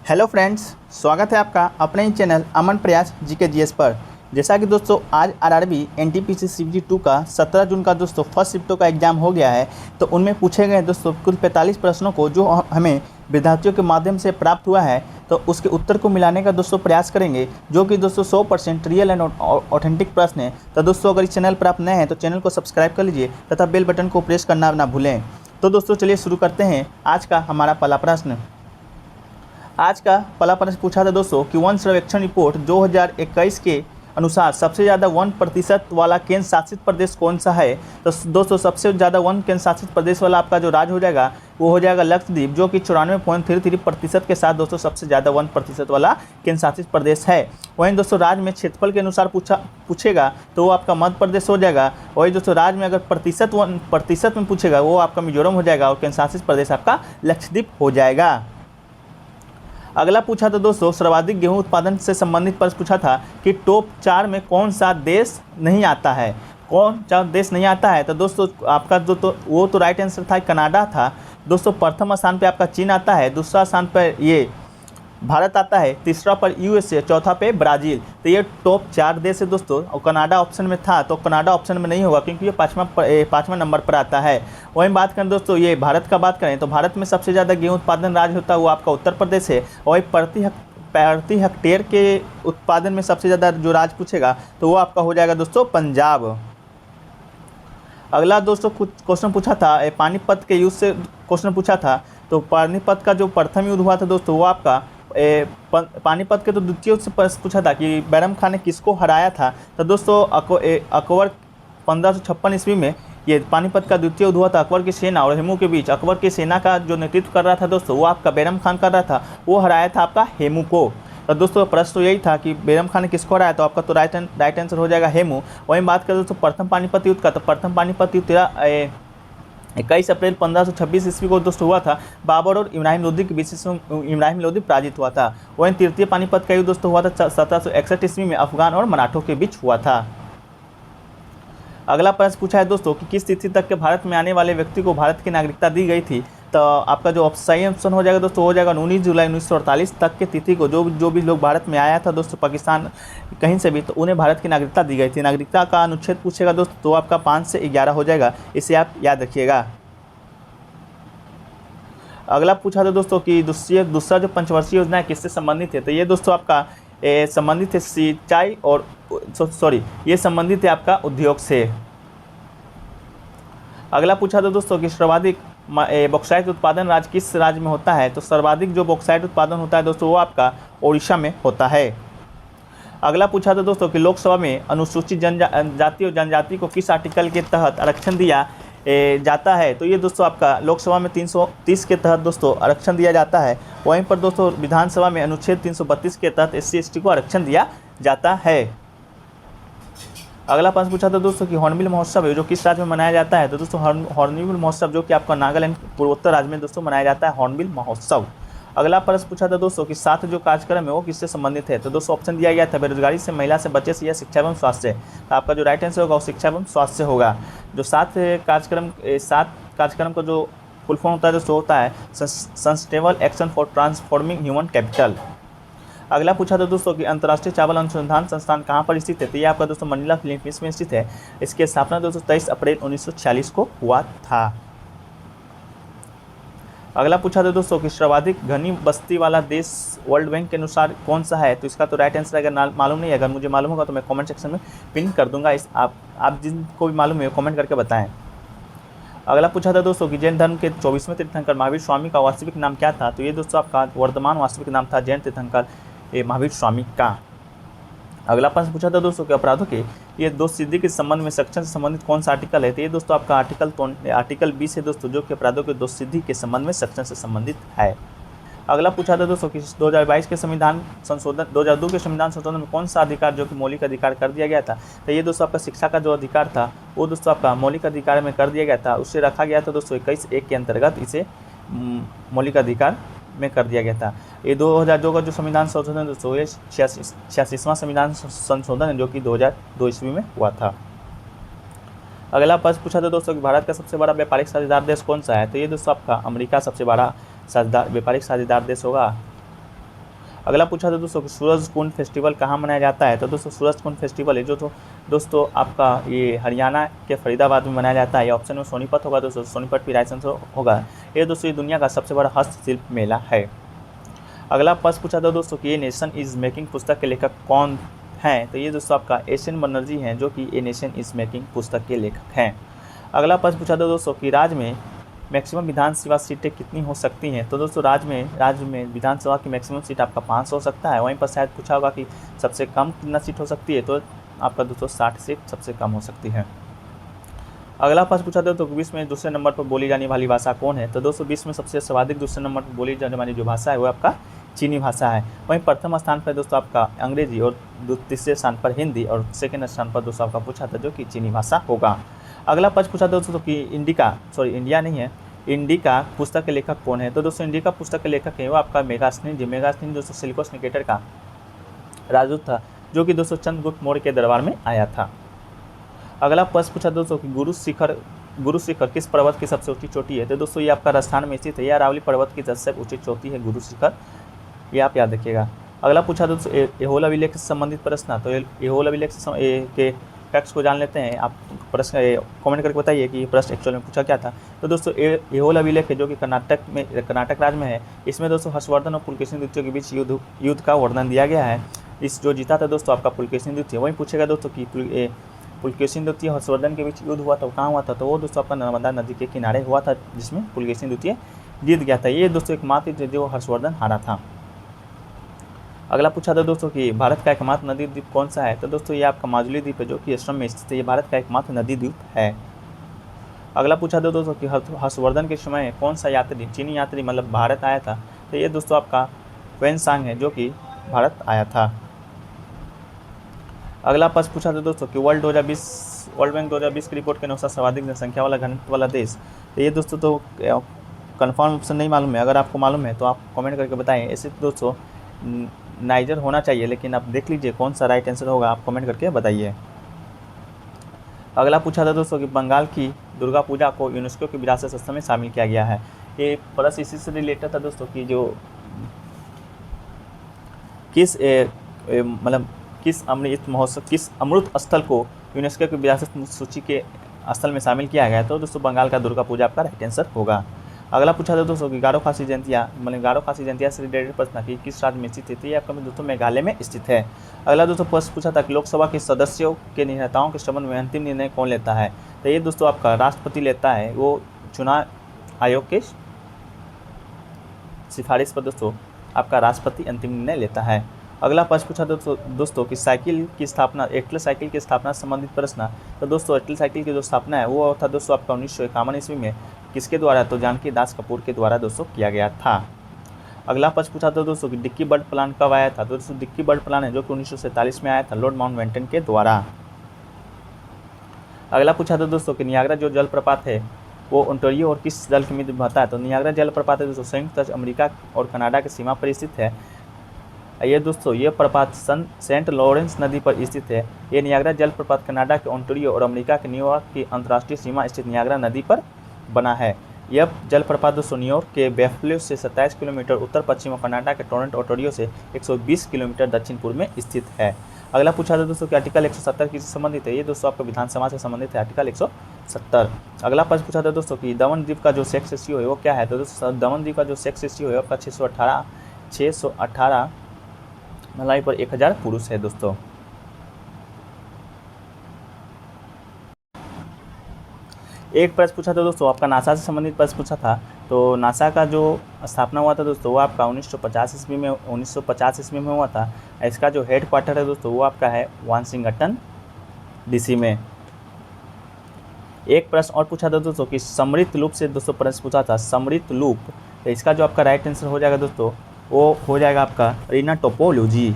Hello friends, स्वागत है आपका अपने ही चैनल अमन प्रयास जीके जीएस पर। जैसा कि दोस्तों आज आरआरबी एनटीपीसी सीजी 2 का 17 जून का दोस्तों फर्स्ट शिफ्टों का एग्जाम हो गया है। तो उनमें पूछे गए दोस्तों कुल 45 प्रश्नों को जो हमें विद्यार्थियों के माध्यम से प्राप्त हुआ है, तो उसके उत्तर को मिलाने का दोस्तों प्रयास करेंगे, जो कि दोस्तों 100% रियल एंड ऑथेंटिक प्रश्न है। तो दोस्तों अगर इस चैनल पर आप नए हैं तो चैनल को सब्सक्राइब कर लीजिए तथा बेल बटन को प्रेस करना ना भूलें। तो दोस्तों चलिए शुरू करते हैं आज का हमारा पहला प्रश्न। आज का पहला प्रश्न पूछा था दोस्तों कि वन सर्वेक्षण रिपोर्ट 2021 के अनुसार सबसे ज़्यादा 1% वाला केंद्र शासित प्रदेश कौन सा है। तो दोस्तों सबसे ज़्यादा वन केंद्र शासित प्रदेश वाला आपका जो राज्य हो जाएगा वो हो जाएगा लक्षद्वीप, जो कि 94.33% के साथ दोस्तों सबसे ज़्यादा 1% वाला केंद्र शासित प्रदेश है। वहीं दोस्तों राज्य में क्षेत्रफल के अनुसार पूछेगा तो वो आपका मध्य प्रदेश हो जाएगा। वहीं दोस्तों राज्य में अगर प्रतिशत में पूछेगा वो आपका मिजोरम हो जाएगा और केंद्र शासित प्रदेश आपका लक्षद्वीप हो जाएगा। अगला पूछा था दोस्तों सर्वाधिक गेहूं उत्पादन से संबंधित प्रश्न पूछा था कि टॉप 4 में कौन सा देश नहीं आता है, कौन सा देश नहीं आता है। तो दोस्तों आपका वो तो राइट आंसर था कनाडा था। दोस्तों प्रथम स्थान पे आपका चीन आता है, दूसरा स्थान पर ये भारत आता है, तीसरा पर यूएसए, चौथा पे ब्राज़ील। तो ये टॉप 4 देश है दोस्तों। और कनाडा ऑप्शन में था तो कनाडा ऑप्शन में नहीं होगा क्योंकि ये पाँचवा नंबर पर आता है। वहीं बात करें दोस्तों ये भारत का बात करें तो भारत में सबसे ज़्यादा गेहूं उत्पादन राज्य होता है वो आपका उत्तर प्रदेश है। और प्रति हेक्टेयर के उत्पादन में सबसे ज़्यादा जो राज्य पूछेगा तो वो आपका हो जाएगा दोस्तों पंजाब। अगला दोस्तों कुछ क्वेश्चन पूछा था पानीपत के युद्ध से क्वेश्चन पूछा था। तो पानीपत का जो प्रथम युद्ध हुआ था दोस्तों वो आपका पानीपत के तो द्वितीय युद्ध से पूछा था कि बैरम खान ने किसको हराया था। तो दोस्तों अकबर 1556 ईस्वी में ये पानीपत का द्वितीय युद्ध हुआ था अकबर की सेना और हेमू के बीच। अकबर की सेना का जो नेतृत्व कर रहा था दोस्तों वो आपका बैरम खान कर रहा था, वो हराया था आपका हेमू को। तो दोस्तों प्रश्न तो यही था कि बैरम खान ने किसको हराया, तो आपका तो राइट आंसर हो जाएगा हेमू। वहीं बात करें दोस्तों प्रथम पानीपत युद्ध का, तो प्रथम पानीपत युद्ध 21 अप्रैल 1526 ईस्वी को दोस्तों हुआ था। बाबर और इब्राहिम लोदी के बीच इब्राहिम लोदी पराजित हुआ था। वहीं तृतीय पानीपत का युद्ध दोस्तों हुआ था 1761 ईस्वी में अफगान और मराठों के बीच हुआ था। अगला प्रश्न पूछा है दोस्तों कि किस तिथि तक के भारत में आने वाले व्यक्ति को भारत की नागरिकता दी गई थी। तो आपका जो सही ऑप्शन हो जाएगा दोस्तों हो जाएगा 19 जुलाई 1948 तक के तिथि को जो भी लोग भारत में आया था दोस्तों पाकिस्तान कहीं से भी, तो उन्हें भारत की नागरिकता दी गई थी। नागरिकता का अनुच्छेद पूछेगा दोस्तों तो आपका 5 से 11 हो जाएगा, इसे आप याद रखिएगा। अगला पूछा था दोस्तों कि दूसरा जो पंचवर्षीय योजना है किससे संबंधित है। तो ये दोस्तों आपका संबंधित है सिंचाई और ये संबंधित है आपका उद्योग से। अगला पूछा था दोस्तों कि सर्वाधिक बॉक्साइट उत्पादन राज्य किस राज्य में होता है। तो सर्वाधिक जो बॉक्साइट उत्पादन होता है दोस्तों वो आपका ओडिशा में होता है। अगला पूछा था दोस्तों कि लोकसभा में अनुसूचित जाति और जनजाति को किस आर्टिकल के तहत आरक्षण दिया जाता है। तो ये दोस्तों आपका लोकसभा में 330 के तहत दोस्तों आरक्षण दिया जाता है। वहीं पर दोस्तों विधानसभा में अनुच्छेद 332 के तहत SC/ST को आरक्षण दिया जाता है। अगला प्रश्न पूछा था दोस्तों कि हॉर्नबिल महोत्सव है जो किस राज्य में मनाया जाता है। तो दोस्तों हॉर्नबिल महोत्सव जो कि आपका नागालैंड पूर्वोत्तर राज्य में दोस्तों मनाया जाता है हॉर्नबिल महोत्सव। अगला प्रश्न पूछा था दोस्तों कि 7 जो कार्यक्रम है वो किससे संबंधित है। तो दोस्तों ऑप्शन दिया गया था बेरोजगारी से, महिला से, बच्चे से या शिक्षा एवं स्वास्थ्य से। तो आपका जो राइट आंसर होगा वो शिक्षा एवं स्वास्थ्य से होगा। जो 7 कार्यक्रम का जो फुल फॉर्म होता है दोस्तों होता है sustainable action for transforming human capital. अगला पूछा था दोस्तों कि अंतर्राष्ट्रीय चावल अनुसंधान संस्थान कहाँ पर स्थित है। तो ये आपका दोस्तों मनीला फिलीपींस में स्थित है। इसकी स्थापना दोस्तों 23 अप्रैल 1946 को हुआ था। अगला पूछा था दोस्तों कि सर्वाधिक घनी बस्ती वाला देश वर्ल्ड बैंक के अनुसार कौन सा है। तो इसका तो राइट आंसर अगर मालूम नहीं है, अगर मुझे मालूम होगा तो मैं कमेंट सेक्शन में पिन कर दूंगा। आप जिनको भी मालूम है कमेंट करके बताएं। अगला पूछा था दोस्तों कि जैन धर्म के 24वें तीर्थंकर महावीर स्वामी का वास्तविक नाम क्या था। तो ये दोस्तों आपका वर्तमान वास्तविक नाम था जैन तीर्थंकर महावीर स्वामी का। अगला प्रश्न पूछा था दोस्तों कि अपराधों के ये दोष सिद्धि के संबंध में सेक्शन से संबंधित कौन सा आर्टिकल है। तो ये दोस्तों आपका आर्टिकल 20 है दोस्तों, जो कि अपराधों के दोष सिद्धि के संबंध में सेक्शन से संबंधित है। अगला पूछा था दोस्तों कि 2022 के संविधान संशोधन 2002 के संविधान संशोधन में कौन सा अधिकार जो कि मौलिक अधिकार कर दिया गया था। तो ये दोस्तों आपका शिक्षा का जो अधिकार था वो दोस्तों आपका मौलिक अधिकार में कर दिया गया था, उससे रखा गया था दोस्तों 21(1) के अंतर्गत इसे मौलिक अधिकार में कर दिया गया था। ये 2002 का जो संविधान संशोधन दोस्तों ये 86वां संविधान संशोधन है जो कि 2002 ईस्वी में हुआ था। अगला प्रश्न पूछा था दोस्तों कि भारत का सबसे बड़ा व्यापारिक साझेदार देश कौन सा है। तो ये दोस्तों आपका अमेरिका सबसे बड़ा व्यापारिक साझेदार देश होगा। अगला पूछा था दोस्तों कि सूरज कुंड फेस्टिवल कहाँ मनाया जाता है। तो दोस्तों सूरज कुंड फेस्टिवल है जो तो दोस्तों आपका ये हरियाणा के फरीदाबाद में मनाया जाता है। ये ऑप्शन में सोनीपत होगा दोस्तों, सोनीपत भी राइट आंसर होगा। ये दोस्तों ये दुनिया का सबसे बड़ा हस्तशिल्प मेला है। अगला प्रश्न पूछा था दोस्तों कि ये नेशन इज़ मेकिंग पुस्तक के लेखक कौन हैं। तो ये दोस्तों आपका एस.एन. बनर्जी हैं जो कि ए नेशन इज़ मेकिंग पुस्तक के लेखक हैं। अगला प्रश्न पूछा था दोस्तों कि राज्य में मैक्सिमम विधानसभा सीटें कितनी हो सकती हैं। तो दोस्तों राज्य में विधानसभा की मैक्सिमम सीट आपका 500 हो सकता है। वहीं पर शायद पूछा होगा कि सबसे कम कितना सीट हो सकती है, तो आपका दोस्तों 60 सीट सबसे कम हो सकती है। अगला प्रश्न पूछा था तो विश्व में दूसरे नंबर पर बोली जाने वाली भाषा कौन है। तो दोस्तों विश्व में सबसे सर्वाधिक दूसरे नंबर पर बोली जाने वाली जो भाषा है वो आपका चीनी भाषा है। वहीं प्रथम स्थान पर दोस्तों आपका अंग्रेजी और तीसरे स्थान पर हिंदी और सेकेंड स्थान पर दोस्तों आपका पूछा था जो कि चीनी भाषा होगा। अगला प्रश्न पूछा था दोस्तों कि इंडिया नहीं है, इंडिका पुस्तक के लेखक कौन है। तो दोस्तों इंडिका पुस्तक के लेखक है वो आपका मेगास्थनीज दोस्तों सिलिकोस निकेटर का राजदूत था जो कि दोस्तों चंद्रगुप्त मौर्य के दरबार में आया था। अगला प्रश्न पूछा दोस्तों कि गुरु शिखर किस पर्वत की सबसे ऊंची चोटी है। तो दोस्तों ये आपका राजस्थान में स्थित है। यह अरावली पर्वत की सबसे ऊंची चोटी है गुरु शिखर, ये आप याद रखिएगा। अगला पूछा दोस्तों एहोल अभिलेख से संबंधित प्रश्न। तो एहोल अभिलेख के फैक्ट्स को जान लेते हैं। आप प्रश्न कमेंट करके बताइए कि ये प्रश्न एक्चुअल में पूछा क्या था। तो दोस्तों एहोल अभिलेख है जो कि कर्नाटक राज्य में है। इसमें दोस्तों हर्षवर्धन और पुलकेशिन द्वितीय के बीच युद्ध का वर्णन दिया गया है। इस जो जीता था दोस्तों आपका पुलकेशिन द्वितीय। वहीं पूछेगा दोस्तों कि पुलकेशिन द्वितीय हर्षवर्धन के बीच युद्ध हुआ था, कहाँ हुआ था। तो वो दोस्तों आपका नर्मदा नदी के किनारे हुआ था जिसमें पुलकेशिन द्वितीय जीत गया था। ये दोस्तों एकमात्र थे जो हर्षवर्धन हारा था। अगला पूछा था दोस्तों कि भारत का एकमात्र नदी द्वीप कौन सा है। तो दोस्तों ये आपका माजुली द्वीप है जो कि असम में स्थित है। ये भारत का एकमात्र नदी द्वीप है। अगला पूछा था दोस्तों कि हर्षवर्धन के समय कौन सा यात्री चीनी यात्री मतलब भारत आया था। तो ये दोस्तों आपका वेनसांग है जो कि भारत आया था। अगला प्रश्न पूछा था दोस्तों कि वर्ल्ड बैंक 2020 की रिपोर्ट के अनुसार सर्वाधिक जनसंख्या वाला घनत्व वाला देश। तो ये दोस्तों तो कन्फर्म ऑप्शन नहीं मालूम है, अगर आपको मालूम है तो आप कमेंट करके बताएं। ऐसे दोस्तों नाइजर होना चाहिए, लेकिन आप देख लीजिए कौन सा राइट आंसर होगा, आप कमेंट करके बताइए। अगला पूछा था दोस्तों कि बंगाल की दुर्गा पूजा को यूनेस्को की विरासत स्थल में शामिल किया गया है। ये प्लस इसी से रिलेटेड था दोस्तों कि जो किस अमृत स्थल को यूनेस्को की विरासत सूची के स्थल में शामिल किया गया है। तो दोस्तों बंगाल का दुर्गा पूजा आपका राइट आंसर होगा। अगला पूछा था दोस्तों कि गारो खासी जयंतिया से रिलेटेड प्रश्न कि किस राज्य में स्थित है। ये आपका दोस्तों मेघालय में स्थित है। अगला दोस्तों प्रश्न पूछा था कि लोकसभा के सदस्यों के नेताओं के संबंध में अंतिम निर्णय कौन लेता है। तो ये दोस्तों आपका राष्ट्रपति लेता है, वो चुनाव आयोग के सिफारिश पर दोस्तों आपका राष्ट्रपति अंतिम निर्णय लेता है। अगला प्रश्न पूछा दोस्तों कि एयरटेल साइकिल की स्थापना से संबंधित प्रश्न। तो दोस्तों एयरटेल साइकिल की जो स्थापना है वो था दोस्तों आपका 1951 ईस्वी में किसके द्वारा, तो जानकी दास कपूर के द्वारा दोस्तों किया गया था। अगला प्रश्न पूछा था दोस्तों कि डिक्की बर्ड प्लान कब आया था। तो दोस्तों डिक्की बर्ड प्लान है जो कि 1947 में आया था लॉर्ड माउंटबेटन के द्वारा। अगला पूछा था दोस्तों कि नियाग्रा जो जलप्रपात है वो ओंटारियो और किस जल के मध्य बहता है। तो नियाग्रा जलप्रपात है दोस्तों संयुक्त राज्य अमेरिका और कनाडा की सीमा पर स्थित है। ये दोस्तों ये प्रपात सेंट लॉरेंस नदी पर स्थित है। ये नियाग्रा जलप्रपात कनाडा के ओंटारियो और अमेरिका के न्यूयॉर्क की अंतर्राष्ट्रीय सीमा स्थित नियाग्रा नदी पर बना है। यह जलप्रपात दोस्तों न्यूयॉर्क के बैफलो से 27 किलोमीटर उत्तर पश्चिम और कनाडा के टोरंटो ओंटारियो से 120 किलोमीटर दक्षिण पूर्व में स्थित है। अगला पूछा था दोस्तों कि आर्टिकल 170 किससे संबंधित है। ये दोस्तों आपका विधानसभा से संबंधित है, आर्टिकल 170। अगला प्रश्न पूछा था दोस्तों कि दमन द्वीप का जो सेक्स रेशियो है वो क्या है। तो दोस्तों दमन द्वीप का जो सेक्स रेशियो है आपका 618 महिलाएं पर 1000 पुरुष है दोस्तों। एक प्रश्न पूछा था दोस्तों आपका नासा से संबंधित प्रश्न पूछा था। तो नासा का जो स्थापना हुआ था दोस्तों वो आपका 1950 ईस्वी में हुआ था। इसका जो हेड क्वार्टर है दोस्तों वो आपका है वाशिंगटन डीसी में। एक प्रश्न और पूछा था दोस्तों कि समृद्ध लूप से दोस्तों प्रश्न पूछा था, समृद्ध लूप। तो इसका जो आपका राइट आंसर हो जाएगा दोस्तों वो हो जाएगा आपका रीना टोपोलॉजी।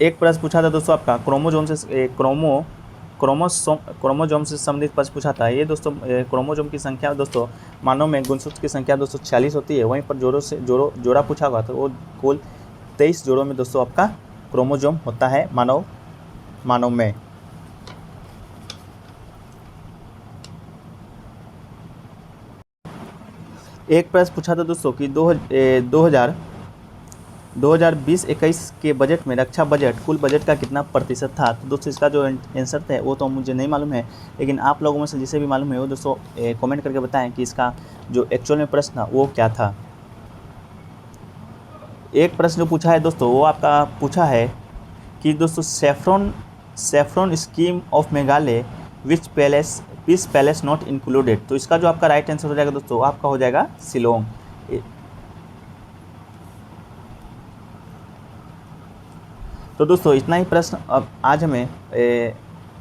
एक प्रश्न पूछा था दोस्तों आपका क्रोमोजोम से संबंधित प्रश्न पूछा था। ये दोस्तों क्रोमोजोम की संख्या दोस्तों मानव में गुणसूत्र की संख्या दोस्तों 46 होती है। वहीं पर जोड़ा पूछा हुआ था वो कुल 23 जोड़ों में दोस्तों आपका क्रोमोजोम होता है मानव में। एक प्रश्न पूछा था दोस्तों कि 2020-21 के बजट में रक्षा बजट कुल बजट का कितना प्रतिशत था। तो दोस्तों इसका जो आंसर था वो तो मुझे नहीं मालूम है, लेकिन आप लोगों में से जिसे भी मालूम है वो दोस्तों कमेंट करके बताएं कि इसका जो एक्चुअल में प्रश्न था वो क्या था। एक प्रश्न जो पूछा है दोस्तों वो आपका पूछा है कि दोस्तों saffron scheme of Meghalaya which palace not included. तो इसका जो आपका राइट आंसर हो जाएगा दोस्तों आपका हो जाएगा शिलोंग। तो दोस्तों इतना ही प्रश्न अब आज हमें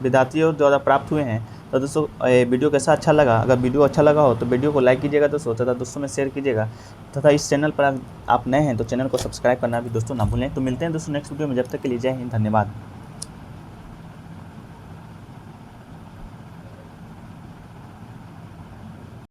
विद्यार्थियों द्वारा प्राप्त हुए हैं। तो दोस्तों वीडियो कैसा अच्छा लगा, अगर वीडियो अच्छा लगा हो तो वीडियो को लाइक कीजिएगा दोस्तों, तथा दोस्तों में शेयर कीजिएगा, तथा इस चैनल पर आप नए हैं तो चैनल को सब्सक्राइब करना भी दोस्तों ना भूलें। तो मिलते हैं दोस्तों नेक्स्ट वीडियो में, जब तक के लिए जय हिंद, धन्यवाद।